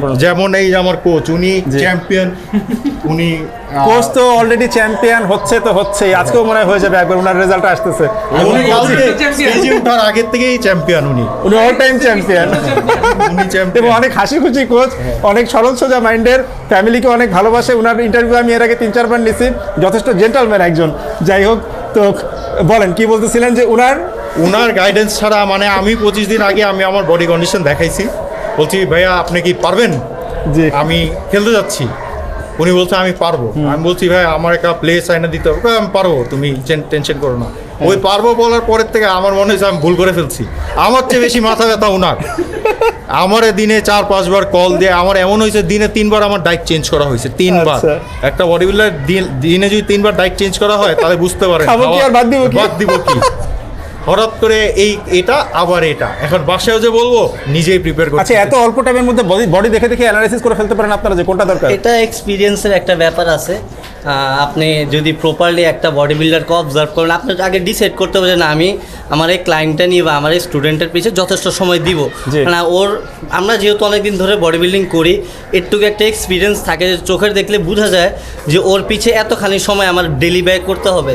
পর্যন্ত? যেমন এই যে আমার কোচ, উনি চ্যাম্পিয়ন, উনি কোচ তো অলরেডি চ্যাম্পিয়ন হচ্ছে তো হচ্ছেই, আজকেও মনে হয় হয়ে যাবে একবার, ওনার রেজাল্ট আসতেছে। উনি স্টেজে ওঠার আগের থেকেই চ্যাম্পিয়ন, উনি অল টাইম চ্যাম্পিয়ন। উনি এবং চ্যাম্পিয়ন। অনেক হাসি খুশি কোচ, অনেক সরল সোজা মাইন্ডের, ফ্যামিলিকে অনেক ভালোবাসে। ওনার ইন্টারভিউ আমি এর আগে 3-4 বার নিছি, যথেষ্ট জেন্টলম্যান একজন। যাই হোক, তো বলেন কি বলতেছিলেন যে উনার গাইডেন্স ছাড়া, মানে আমি 25 দিন আগে আমি আমার বডি কন্ডিশন দেখাইছি, বলছি ভাইয়া আপনি কি পারবেন, জি আমি খেলতে যাচ্ছি। উনি বলছে আমি পারবো। আমি বলছি ভাই আমার একটা প্লেস আইনা দিতে হবে। আমি পারবো, তুমি টেনশন করো না। ওই পারবো বলার পরের থেকে আমার মনে হয়েছে আমি ভুল করে ফেলছি। আমার চেয়ে বেশি মাথা ব্যথা উনার। আমারে দিনে 4-5 বার কল দিয়ে, আমার এমন হয়েছে দিনে 3 বার আমার ডাইট চেঞ্জ করা হয়েছে, 3 বার। আচ্ছা। একটা বডি বিল্ডার দিনে যদি 3 বার ডাইট চেঞ্জ করা হয় তাহলে বুঝতে পারেন খাবো কি আর বাদ দিব কি? বাদ দিব কি। হঠাৎ করে এটা আবার এটা, এখন বাসায় যে বলবো নিজেই প্রিপেয়ার করছি। আচ্ছা, এত অল্প টাইমের মধ্যে বডি দেখে দেখে অ্যানালাইসিস করে ফেলতে পারেন আপনারা যে কোনটা দরকার? এটা এক্সপিরিয়েন্সের একটা ব্যাপার আছে। আপনি যদি প্রপারলি একটা বডি বিল্ডারকে অবজার্ভ করেন, আপনার আগে ডিসাইড করতে হবে যে না, আমি আমার এই ক্লায়েন্টটা নিয়ে বা আমার এই স্টুডেন্টের পিছিয়ে যথেষ্ট সময় দিব। জি। মানে আমরা যেহেতু অনেকদিন ধরে বডি বিল্ডিং করি, এরটুকু একটা এক্সপিরিয়েন্স থাকে যে চোখের দেখলে বোঝা যায় যে ওর পিছে এতখানি সময় আমার ডেলি ব্যয় করতে হবে।